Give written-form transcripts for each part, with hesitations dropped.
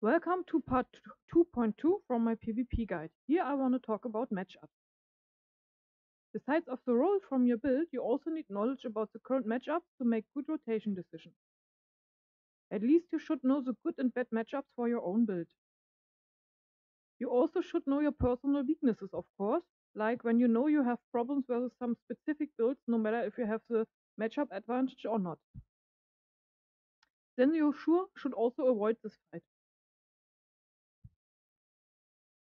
Welcome to part 2.2 from my PvP guide. Here I want to talk about matchups. Besides of the role from your build, you also need knowledge about the current matchup to make good rotation decisions. At least you should know the good and bad matchups for your own build. You also should know your personal weaknesses, of course, like when you know you have problems with some specific builds, no matter if you have the matchup advantage or not. Then you should also avoid this fight.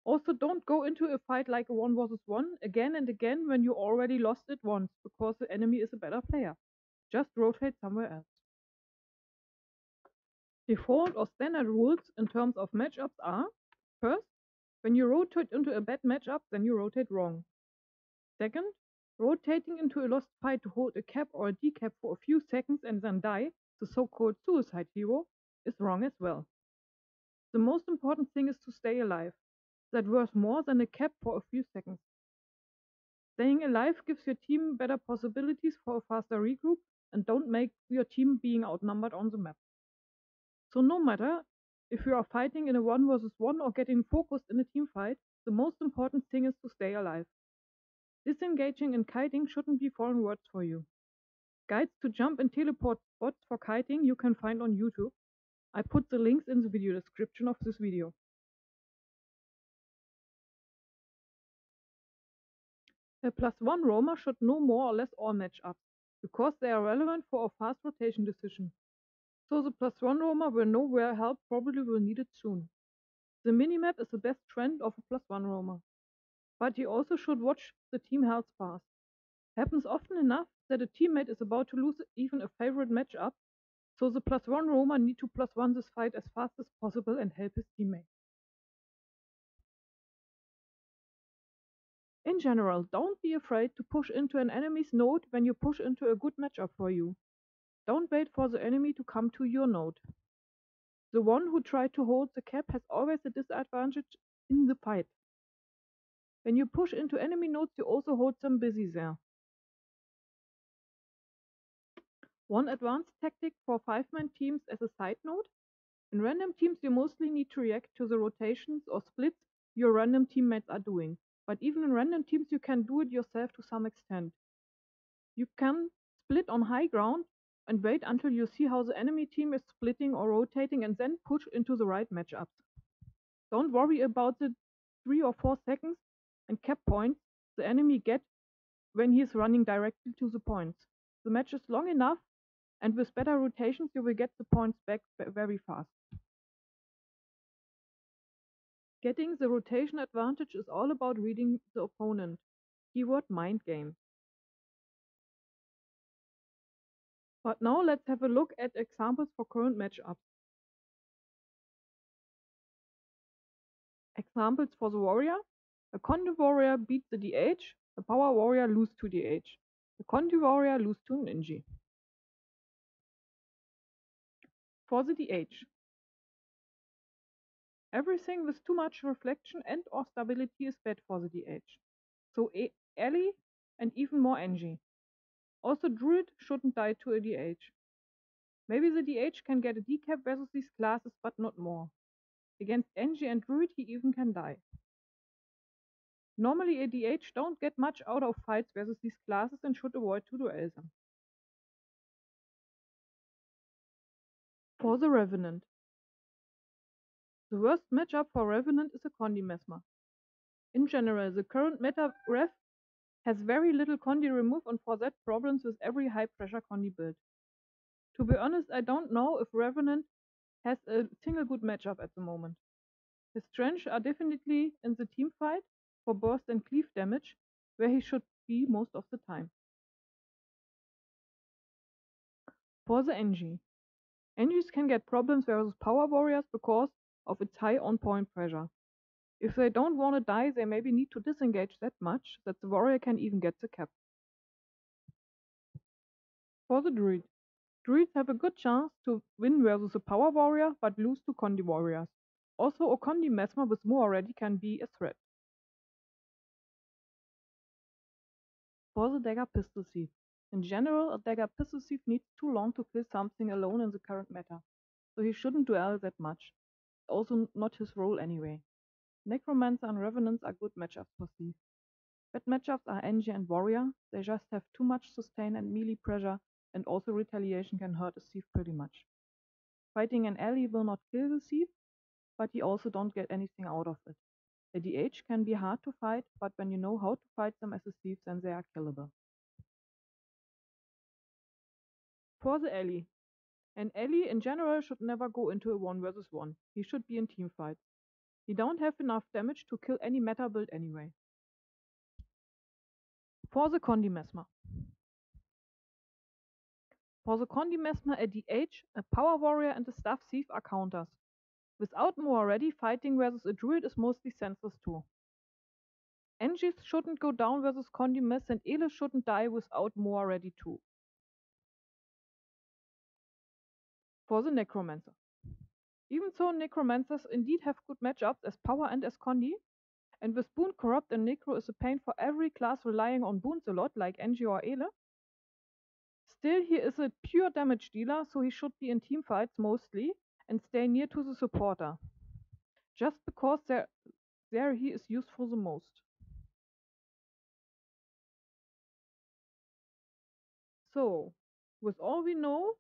Also, don't go into a fight like a 1 versus 1 again and again when you already lost it once because the enemy is a better player. Just rotate somewhere else. Default or standard rules in terms of matchups are: first, when you rotate into a bad matchup, then you rotate wrong. Second, rotating into a lost fight to hold a cap or a decap for a few seconds and then die, the so-called suicide hero, is wrong as well. The most important thing is to stay alive. That worth more than a cap for a few seconds. Staying alive gives your team better possibilities for a faster regroup and don't make your team being outnumbered on the map. So no matter if you are fighting in a 1 versus 1 or getting focused in a team fight, the most important thing is to stay alive. Disengaging and kiting shouldn't be foreign words for you. Guides to jump and teleport spots for kiting you can find on YouTube. I put the links in the video description of this video. A +1 roamer should know more or less all matchups, because they are relevant for a fast rotation decision. So the +1 roamer will know where help probably will need it soon. The minimap is the best friend of a +1 roamer. But you also should watch the team health fast. Happens often enough that a teammate is about to lose even a favorite matchup, so the +1 roamer need to +1 this fight as fast as possible and help his teammate. In general, don't be afraid to push into an enemy's node when you push into a good matchup for you. Don't wait for the enemy to come to your node. The one who tried to hold the cap has always a disadvantage in the fight. When you push into enemy nodes, you also hold them busy there. One advanced tactic for 5-man teams as a side note: in random teams you mostly need to react to the rotations or splits your random teammates are doing. But even in random teams you can do it yourself to some extent. You can split on high ground and wait until you see how the enemy team is splitting or rotating and then push into the right matchups. Don't worry about the 3 or 4 seconds and cap points the enemy get when he is running directly to the points. The match is long enough, and with better rotations you will get the points back very fast. Getting the rotation advantage is all about reading the opponent. Keyword mind game. But now let's have a look at examples for current matchups. Examples for the warrior: a Conde warrior beats the DH, a power warrior loses to DH. The Conde warrior loses to Ninja. For the DH, everything with too much reflection and or stability is bad for the DH. So Ellie and even more Angie. Also Druid shouldn't die to a DH. Maybe the DH can get a decap versus these classes, but not more. Against Angie and Druid he even can die. Normally a DH don't get much out of fights versus these classes and should avoid to duel them. For the Revenant. The worst matchup for Revenant is a Condi mesmer. In general, the current meta Rev has very little Condi remove and for that problems with every high pressure Condi build. To be honest, I don't know if Revenant has a single good matchup at the moment. His strengths are definitely in the team fight for burst and cleave damage, where he should be most of the time. For the Engie. Engies can get problems versus power warriors because of its high on-point pressure. If they don't want to die, they maybe need to disengage that much that the warrior can even get the cap. For the Druid. Druids have a good chance to win versus a power warrior, but lose to Condi warriors. Also, a Condi mesmer with Mu already can be a threat. For the Dagger Pistol Thief. In general, a Dagger Pistol Thief needs too long to kill something alone in the current meta, so he shouldn't duel that much. also not his role anyway. Necromancer and Revenants are good matchups for Thief. Bad matchups are Engie and Warrior. They just have too much sustain and melee pressure, and also retaliation can hurt a Thief pretty much. Fighting an ally will not kill the Thief, but you also don't get anything out of it. A DH can be hard to fight, but when you know how to fight them as a Thief, then they are killable. For the ally. An ally in general should never go into a 1 versus 1. He should be in teamfights. He don't have enough damage to kill any meta build anyway. For the Condi Mesmer. For the Condi Mesmer, a DH, a Power Warrior and a Staff Thief are counters. Without Mo already, fighting versus a Druid is mostly senseless too. Engies shouldn't go down versus Condi Mess and Ele shouldn't die without Mo already too. For the Necromancer. Even though Necromancers indeed have good matchups as Power and as Condi, and with Boon Corrupt and Necro is a pain for every class relying on boons a lot, like Engie or Ele, still he is a pure damage dealer, so he should be in teamfights mostly, and stay near to the supporter. Just because there he is useful the most. So, with all we know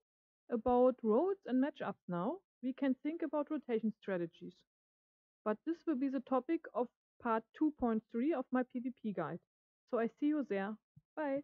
about roles and matchups now, we can think about rotation strategies. But this will be the topic of part 2.3 of my PvP guide. So I see you there. Bye.